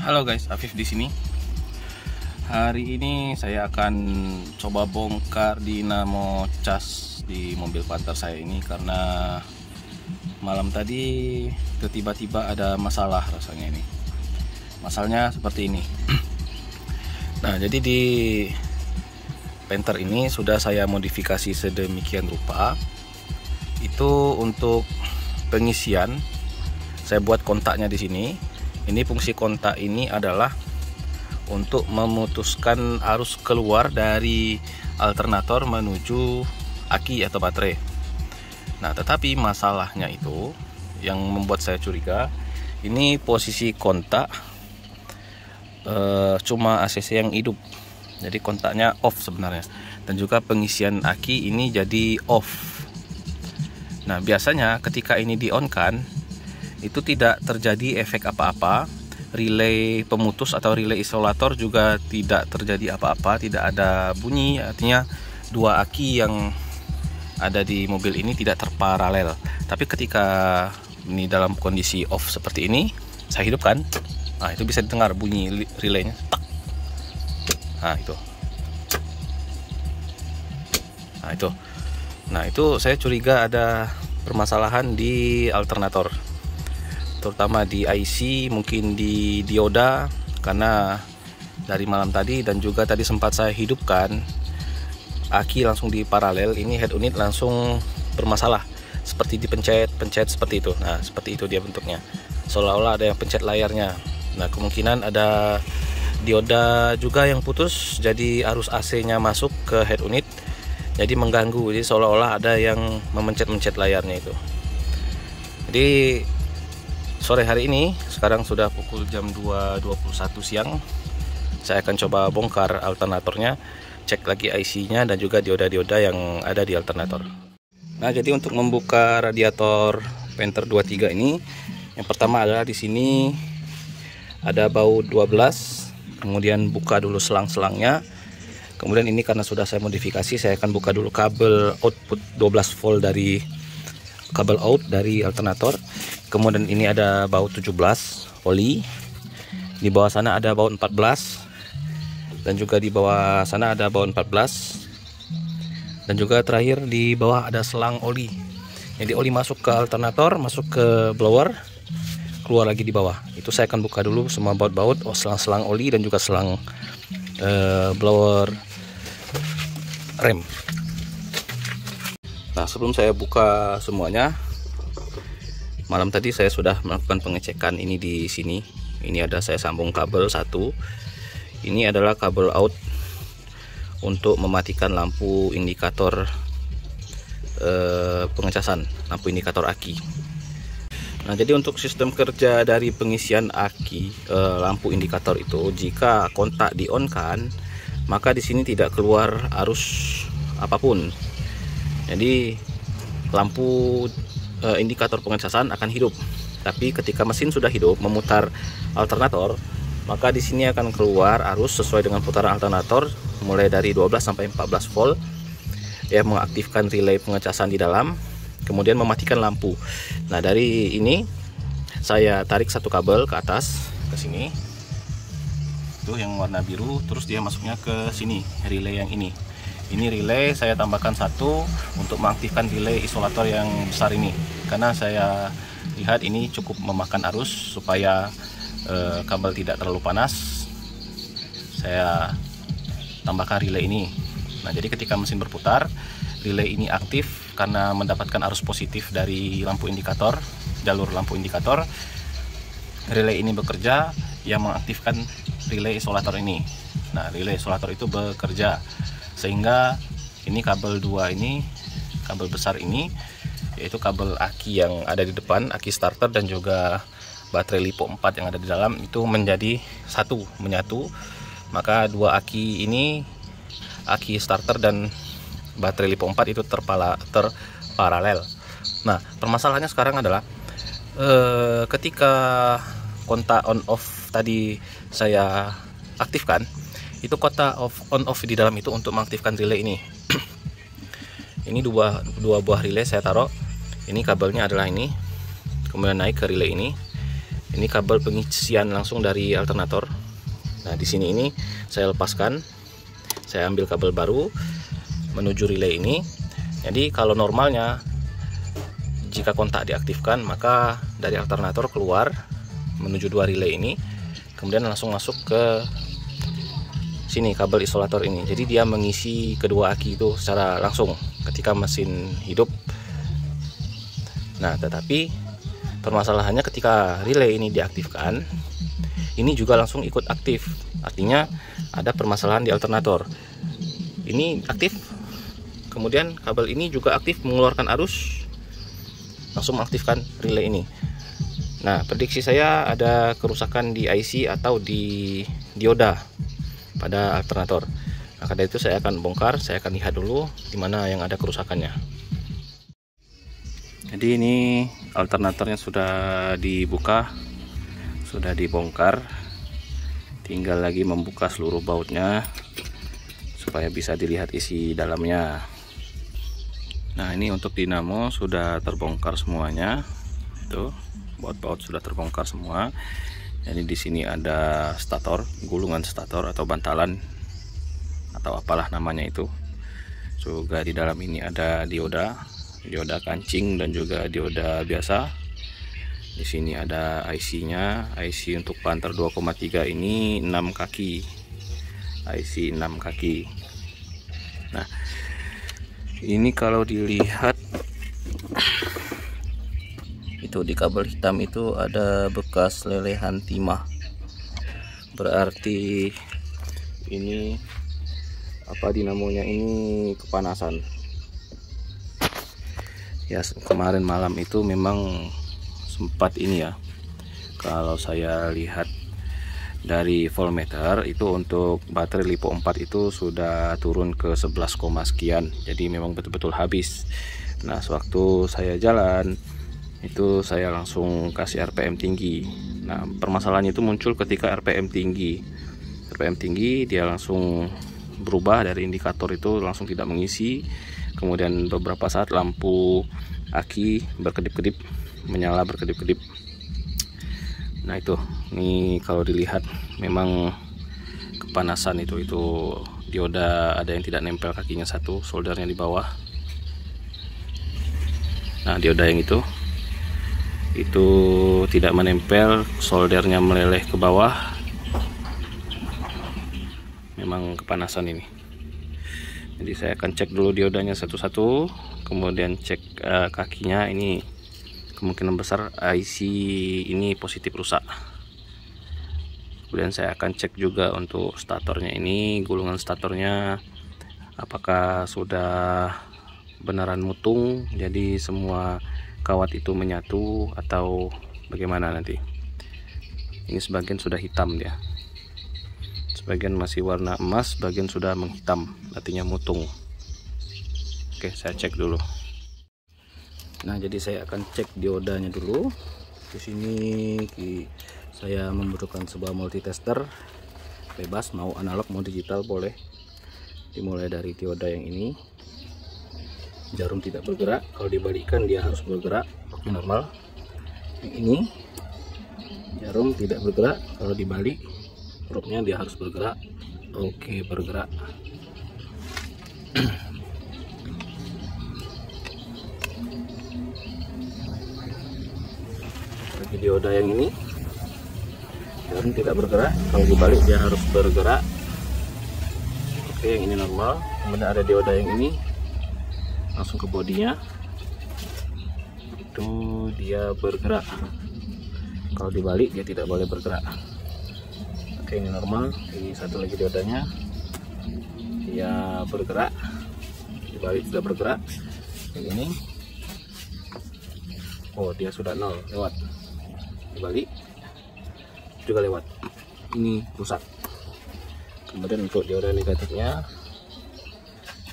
Halo guys, Afif di sini. Hari ini saya akan coba bongkar dinamo cas di mobil Panther saya ini karena malam tadi tiba-tiba ada masalah rasanya ini. Masalahnya seperti ini. Nah, jadi di Panther ini sudah saya modifikasi sedemikian rupa. Itu untuk pengisian. Saya buat kontaknya di sini. Ini fungsi kontak ini adalah untuk memutuskan arus keluar dari alternator menuju aki atau baterai. Nah, tetapi masalahnya itu yang membuat saya curiga, ini posisi kontak cuma ACC yang hidup, jadi kontaknya off sebenarnya, dan juga pengisian aki ini jadi off. Nah, biasanya ketika ini di on kan, itu tidak terjadi efek apa-apa. Relay pemutus atau relay isolator juga tidak terjadi apa-apa, tidak ada bunyi. Artinya dua aki yang ada di mobil ini tidak terparalel. Tapi ketika ini dalam kondisi off seperti ini, saya hidupkan, nah itu bisa didengar bunyi relaynya. Nah itu. Nah itu saya curiga ada permasalahan di alternator, terutama di IC, mungkin di dioda, karena dari malam tadi dan juga tadi sempat saya hidupkan, aki langsung di paralel, ini head unit langsung bermasalah, seperti dipencet seperti itu. Nah, seperti itu dia bentuknya, seolah-olah ada yang pencet layarnya. Nah, kemungkinan ada dioda juga yang putus, jadi arus AC-nya masuk ke head unit, jadi mengganggu, jadi seolah-olah ada yang memencet-mencet layarnya itu. Jadi sore hari ini, sekarang sudah pukul jam 2.21 siang, saya akan coba bongkar alternatornya, cek lagi IC-nya dan juga dioda-dioda yang ada di alternator. Nah, jadi untuk membuka radiator Panther 23 ini, yang pertama adalah di sini ada baut 12, kemudian buka dulu selang-selangnya. Kemudian ini karena sudah saya modifikasi, saya akan buka dulu kabel output 12 volt dari kabel out dari alternator. Kemudian ini ada baut 17 oli, di bawah sana ada baut 14, dan juga di bawah sana ada baut 14, dan juga terakhir di bawah ada selang oli. Jadi oli masuk ke alternator, masuk ke blower, keluar lagi di bawah. Itu saya akan buka dulu semua baut-baut, selang-selang oli dan juga selang blower rem. Nah, sebelum saya buka semuanya, malam tadi saya sudah melakukan pengecekan ini di sini. Ini ada saya sambung kabel satu. Ini adalah kabel out untuk mematikan lampu indikator pengecasan, lampu indikator aki. Nah, jadi untuk sistem kerja dari pengisian aki lampu indikator itu, jika kontak di on kan, maka di sini tidak keluar arus apapun. Jadi lampu indikator pengecasan akan hidup. Tapi ketika mesin sudah hidup memutar alternator, maka di sini akan keluar arus sesuai dengan putaran alternator mulai dari 12 sampai 14 volt. Ya, mengaktifkan relay pengecasan di dalam, kemudian mematikan lampu. Nah, dari ini saya tarik satu kabel ke atas ke sini. Itu yang warna biru, terus dia masuknya ke sini, relay yang ini. Ini relay saya tambahkan satu untuk mengaktifkan relay isolator yang besar ini, karena saya lihat ini cukup memakan arus supaya kabel tidak terlalu panas. Saya tambahkan relay ini. Nah, jadi ketika mesin berputar, relay ini aktif karena mendapatkan arus positif dari lampu indikator, jalur lampu indikator. Relay ini bekerja yang mengaktifkan relay isolator ini. Nah, relay isolator itu bekerja sehingga ini kabel dua ini, kabel besar ini, yaitu kabel aki yang ada di depan, aki starter dan juga baterai LiPo 4 yang ada di dalam, itu menjadi satu, menyatu. Maka dua aki ini, aki starter dan baterai LiPo 4 itu terparalel. Nah, permasalahannya sekarang adalah ketika kontak on off tadi saya aktifkan, itu kontak on off di dalam itu untuk mengaktifkan relay ini. Ini dua buah relay saya taruh. Ini kabelnya adalah ini, kemudian naik ke relay ini. Ini kabel pengisian langsung dari alternator. Nah, di sini ini saya lepaskan. Saya ambil kabel baru menuju relay ini. Jadi kalau normalnya jika kontak diaktifkan, maka dari alternator keluar menuju dua relay ini, kemudian langsung masuk ke sini kabel isolator ini. Jadi dia mengisi kedua aki itu secara langsung ketika mesin hidup. Nah, tetapi permasalahannya ketika relay ini diaktifkan, ini juga langsung ikut aktif. Artinya ada permasalahan di alternator. Ini aktif, kemudian kabel ini juga aktif mengeluarkan arus, langsung mengaktifkan relay ini. Nah, prediksi saya ada kerusakan di IC atau di dioda pada alternator. Nah, karena itu saya akan bongkar, saya akan lihat dulu di mana yang ada kerusakannya. Jadi ini alternatornya sudah dibuka, sudah dibongkar, tinggal lagi membuka seluruh bautnya supaya bisa dilihat isi dalamnya. Nah, ini untuk dinamo sudah terbongkar semuanya. Itu baut-baut sudah terbongkar semua. Jadi di sini ada stator, gulungan stator atau bantalan atau apalah namanya itu. Juga di dalam ini ada dioda kancing dan juga dioda biasa. Di sini ada IC-nya. IC untuk panter 2,3 ini 6 kaki. IC 6 kaki. Nah, ini kalau dilihat itu di kabel hitam itu ada bekas lelehan timah. Berarti ini apa dinamonya ini kepanasan. Ya, kemarin malam itu memang sempat ini ya. Kalau saya lihat dari voltmeter itu untuk baterai LiPo 4 itu sudah turun ke 11, sekian. Jadi memang betul-betul habis. Nah, sewaktu saya jalan itu saya langsung kasih RPM tinggi. Nah, permasalahannya itu muncul ketika RPM tinggi. RPM tinggi dia langsung berubah dari indikator itu langsung tidak mengisi. Kemudian beberapa saat lampu aki berkedip-kedip, menyala berkedip-kedip. Nah, itu ini kalau dilihat memang kepanasan itu dioda ada yang tidak nempel kakinya satu, soldernya di bawah. Nah, dioda yang itu tidak menempel, soldernya meleleh ke bawah. Memang kepanasan ini. Jadi saya akan cek dulu diodanya satu-satu, kemudian cek kakinya. Ini kemungkinan besar IC ini positif rusak. Kemudian saya akan cek juga untuk statornya ini, gulungan statornya apakah sudah beneran mutung, jadi semua kawat itu menyatu atau bagaimana nanti. Ini sebagian sudah hitam dia, sebagian masih warna emas, sebagian sudah menghitam, artinya mutung. Oke, saya cek dulu. Nah, jadi saya akan cek diodanya dulu. Di sini saya membutuhkan sebuah multitester bebas, mau analog mau digital boleh. Dimulai dari dioda yang ini. Jarum tidak bergerak, kalau dibalikkan dia harus bergerak. Oke, normal. Yang ini jarum tidak bergerak, kalau dibalik propnya dia harus bergerak. Oke, bergerak. Bagi dioda yang ini jarum tidak bergerak, kalau dibalik dia harus bergerak. Oke, yang ini normal. Kemudian ada dioda yang ini langsung ke bodinya, itu dia bergerak, kalau dibalik dia tidak boleh bergerak. Oke, ini normal. Ini satu lagi diodanya, dia bergerak, dibalik sudah bergerak. Yang ini, oh dia sudah 0, lewat. Dibalik juga lewat, ini rusak. Kemudian untuk dioda negatifnya,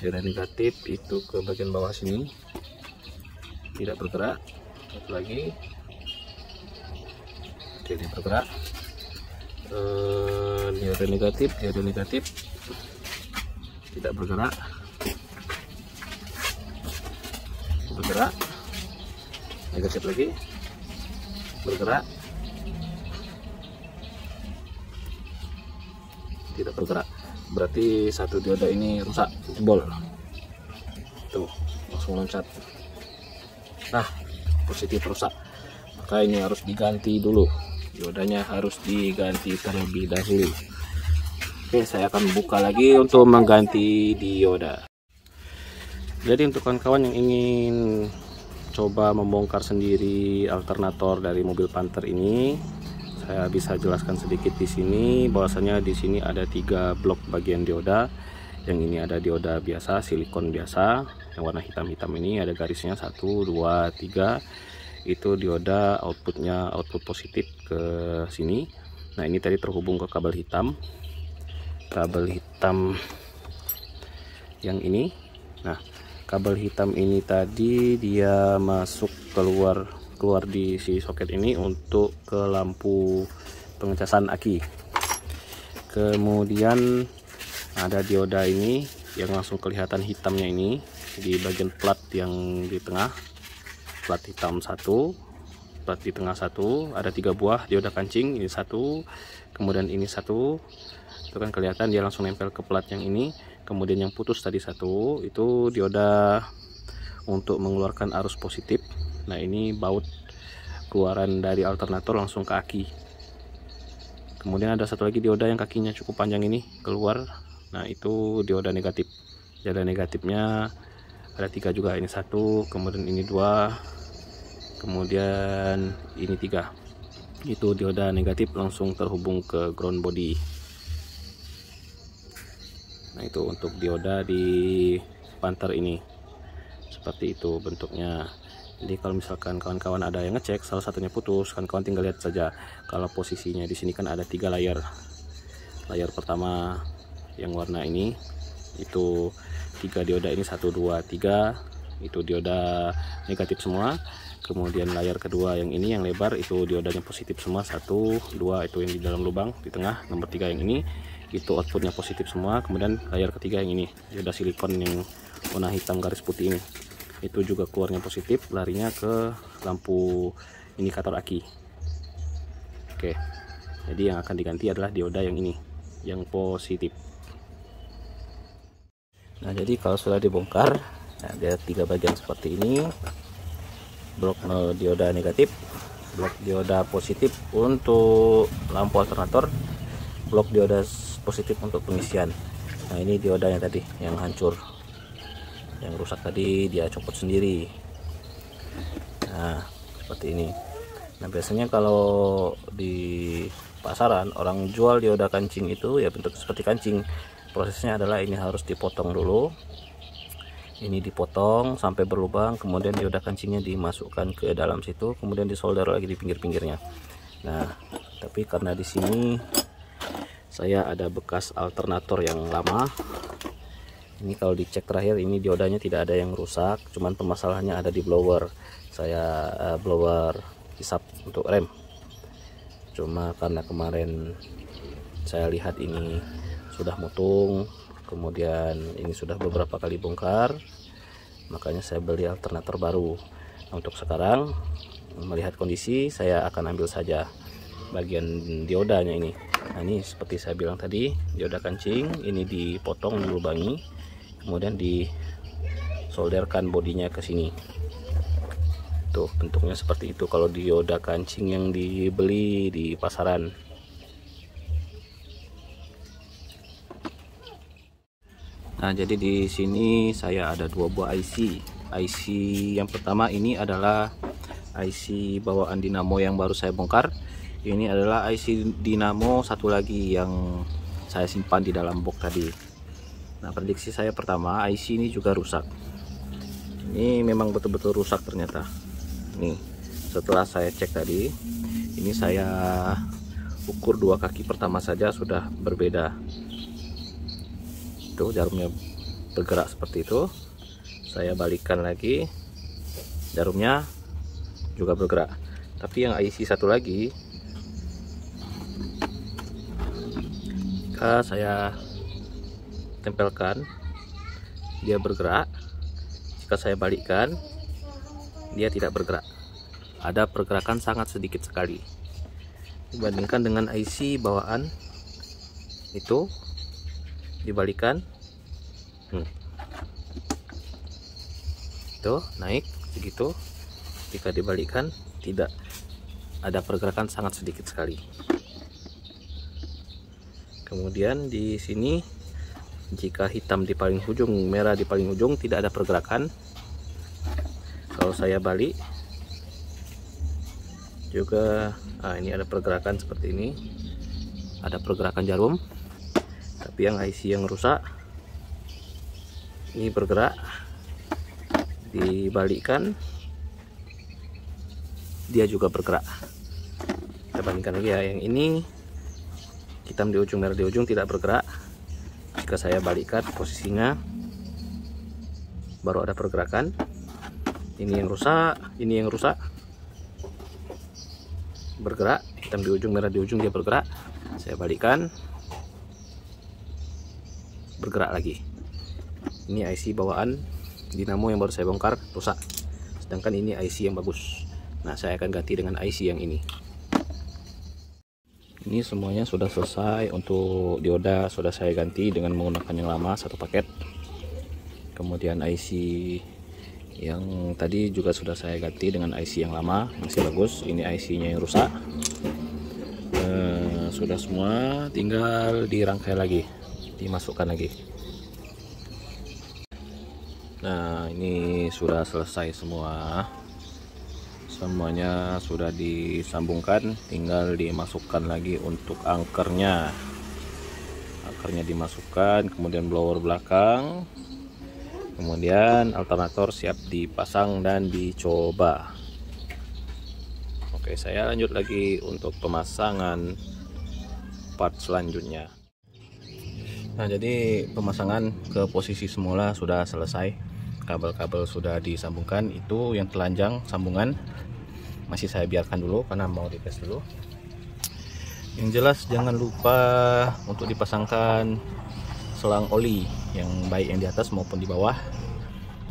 dioda negatif itu ke bagian bawah sini tidak bergerak. Satu lagi jadi bergerak. Dioda negatif tidak bergerak, bergerak. Negatif lagi bergerak, tidak bergerak, berarti satu dioda ini rusak, jebol. Tuh, langsung loncat. Nah, positif rusak. Maka ini harus diganti dulu. Diodanya harus diganti terlebih dahulu. Oke, saya akan buka lagi untuk mengganti dioda. Jadi untuk kawan-kawan yang ingin coba membongkar sendiri alternator dari mobil Panther ini, saya bisa jelaskan sedikit di sini. Bahwasanya di sini ada 3 blok bagian dioda. Yang ini ada dioda biasa, silikon biasa, yang warna hitam-hitam ini ada garisnya 1, 2, 3. Itu dioda outputnya output positif ke sini. Nah, ini tadi terhubung ke kabel hitam yang ini. Nah, kabel hitam ini tadi dia masuk keluar di si soket ini untuk ke lampu pengecasan aki. Kemudian ada dioda ini yang langsung kelihatan hitamnya ini di bagian plat yang di tengah, plat hitam 1, plat di tengah 1, ada 3 buah dioda kancing, ini 1, kemudian ini 1, itu kan kelihatan dia langsung nempel ke plat yang ini. Kemudian yang putus tadi 1 itu dioda untuk mengeluarkan arus positif. Nah, ini baut keluaran dari alternator langsung ke aki. Kemudian ada 1 lagi dioda yang kakinya cukup panjang ini keluar. Nah, itu dioda negatif. Dioda negatifnya ada 3 juga, ini 1, kemudian ini 2, kemudian ini 3. Itu dioda negatif langsung terhubung ke ground body. Nah, itu untuk dioda di Panther ini seperti itu bentuknya. Jadi kalau misalkan kawan-kawan ada yang ngecek salah satunya putus, kawan-kawan tinggal lihat saja. Kalau posisinya di sini kan ada 3 layer. Layer pertama yang warna ini itu 3 dioda ini 1, 2, 3 itu dioda negatif semua. Kemudian layar kedua yang ini yang lebar itu diodanya positif semua, 1, 2 itu yang di dalam lubang di tengah. Nomor 3 yang ini itu outputnya positif semua. Kemudian layar ketiga yang ini dioda silikon yang warna hitam garis putih ini, itu juga keluarnya positif, larinya ke lampu indikator aki. Oke, jadi yang akan diganti adalah dioda yang ini, yang positif. Nah, jadi kalau sudah dibongkar, nah, ada 3 bagian seperti ini. Blok dioda negatif, blok dioda positif untuk lampu alternator, blok dioda positif untuk pengisian. Nah, ini diodanya tadi yang hancur, yang rusak tadi dia copot sendiri. Nah, seperti ini. Nah, biasanya kalau di pasaran orang jual dioda kancing itu ya bentuk seperti kancing. Prosesnya adalah ini harus dipotong dulu. Ini dipotong sampai berlubang, kemudian dioda kancingnya dimasukkan ke dalam situ, kemudian disolder lagi di pinggir-pinggirnya. Nah, tapi karena di sini saya ada bekas alternator yang lama. Ini kalau dicek terakhir ini diodanya tidak ada yang rusak, cuman permasalahannya ada di blower. Saya blower hisap untuk rem. Cuma karena kemarin saya lihat ini sudah mutung, kemudian ini sudah beberapa kali bongkar, makanya saya beli alternator baru. Nah, untuk sekarang melihat kondisi saya akan ambil saja bagian diodanya ini. Nah, ini seperti saya bilang tadi, dioda kancing ini dipotong, dilubangi, kemudian disolderkan bodinya ke sini. Tuh bentuknya seperti itu kalau dioda kancing yang dibeli di pasaran. Nah, jadi di sini saya ada 2 buah IC. IC yang pertama ini adalah IC bawaan dinamo yang baru saya bongkar. Ini adalah IC dinamo satu lagi yang saya simpan di dalam box tadi. Nah, prediksi saya pertama, IC ini juga rusak. Ini memang betul-betul rusak ternyata. Nih, setelah saya cek tadi, ini saya ukur 2 kaki pertama saja sudah berbeda. Itu jarumnya bergerak seperti itu. Saya balikkan lagi, jarumnya juga bergerak. Tapi yang IC satu lagi, jika saya tempelkan dia bergerak, jika saya balikkan dia tidak bergerak. Ada pergerakan sangat sedikit sekali dibandingkan dengan IC bawaan itu dibalikan. Tuh naik begitu. Jika dibalikan tidak ada pergerakan, sangat sedikit sekali. Kemudian di sini jika hitam di paling ujung, merah di paling ujung, tidak ada pergerakan. Kalau saya balik juga, ini ada pergerakan seperti ini, ada pergerakan jarum. Tapi yang IC yang rusak ini bergerak, dibalikkan dia juga bergerak. Kita bandingkan lagi ya, yang ini hitam di ujung, merah di ujung, tidak bergerak. Jika saya balikkan posisinya baru ada pergerakan. Ini yang rusak, ini yang rusak, bergerak. Hitam di ujung, merah di ujung, dia bergerak. Saya balikkan, bergerak lagi. Ini IC bawaan dinamo yang baru saya bongkar, rusak. Sedangkan ini IC yang bagus. Nah, saya akan ganti dengan IC yang ini. Ini semuanya sudah selesai. Untuk dioda sudah saya ganti dengan menggunakan yang lama, satu paket. Kemudian IC yang tadi juga sudah saya ganti dengan IC yang lama, masih bagus. Ini IC nya yang rusak. Sudah semua, tinggal dirangkai lagi, dimasukkan lagi. Nah, ini sudah selesai semua. Semuanya sudah disambungkan, tinggal dimasukkan lagi untuk angkernya. Angkernya dimasukkan, kemudian blower belakang, kemudian alternator siap dipasang dan dicoba. Oke, saya lanjut lagi untuk pemasangan part selanjutnya. Nah, jadi pemasangan ke posisi semula sudah selesai. Kabel-kabel sudah disambungkan. Itu yang telanjang sambungan masih saya biarkan dulu karena mau dites dulu. Yang jelas jangan lupa untuk dipasangkan selang oli yang baik yang di atas maupun di bawah,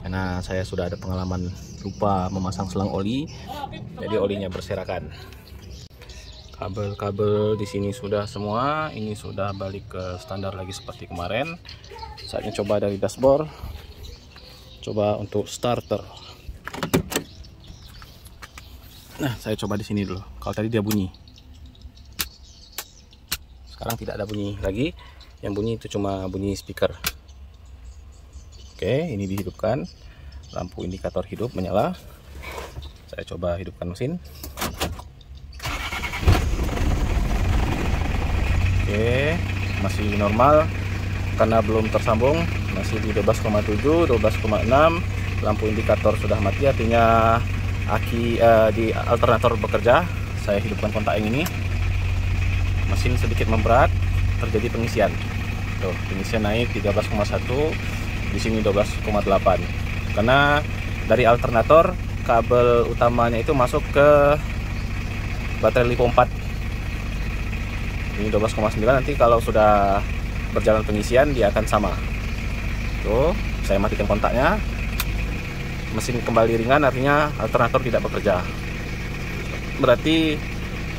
karena saya sudah ada pengalaman lupa memasang selang oli, jadi olinya berserakan. Kabel-kabel di sini sudah semua, ini sudah balik ke standar lagi seperti kemarin. Saatnya coba dari dashboard, coba untuk starter. Nah, saya coba di sini dulu. Kalau tadi dia bunyi, sekarang tidak ada bunyi lagi. Yang bunyi itu cuma bunyi speaker. Oke, ini dihidupkan, lampu indikator hidup menyala. Saya coba hidupkan mesin. Oke, masih normal karena belum tersambung, masih di 12,7, 12,6. Lampu indikator sudah mati, artinya aki di alternator bekerja. Saya hidupkan kontak yang ini. Mesin sedikit memberat, terjadi pengisian. Tuh, pengisian naik 13,1, di sini 12,8. Karena dari alternator kabel utamanya itu masuk ke baterai LiPo 4. Ini 12,9, nanti kalau sudah berjalan pengisian dia akan sama. Tuh, saya matikan kontaknya. Mesin kembali ringan, artinya alternator tidak bekerja. Berarti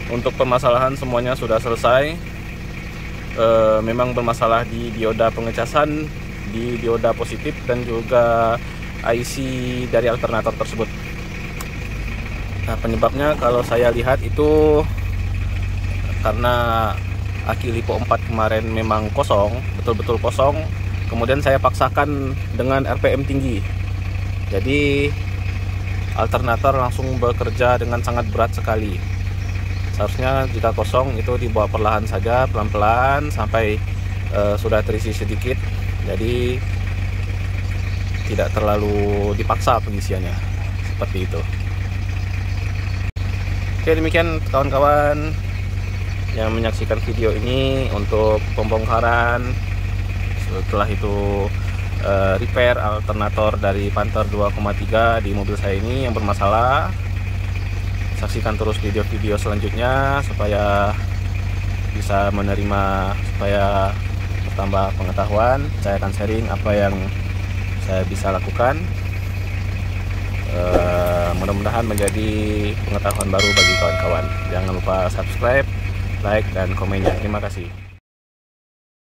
untuk permasalahan semuanya sudah selesai. Memang bermasalah di dioda pengecasan, di dioda positif, dan juga IC dari alternator tersebut. Nah, penyebabnya kalau saya lihat itu karena aki LiPo 4 kemarin memang kosong, betul-betul kosong. Kemudian saya paksakan dengan RPM tinggi, jadi alternator langsung bekerja dengan sangat berat sekali. Seharusnya jika kosong itu dibawa perlahan saja, pelan-pelan sampai sudah terisi sedikit, jadi tidak terlalu dipaksa pengisiannya, seperti itu. Oke, demikian kawan-kawan yang menyaksikan video ini untuk pembongkaran, setelah itu repair alternator dari Panther 2,3 di mobil saya ini yang bermasalah. Saksikan terus video-video selanjutnya supaya bisa menerima, supaya bertambah pengetahuan. Saya akan sharing apa yang saya bisa lakukan. Mudah-mudahan menjadi pengetahuan baru bagi kawan-kawan. Jangan lupa subscribe, like, dan komennya. Terima kasih.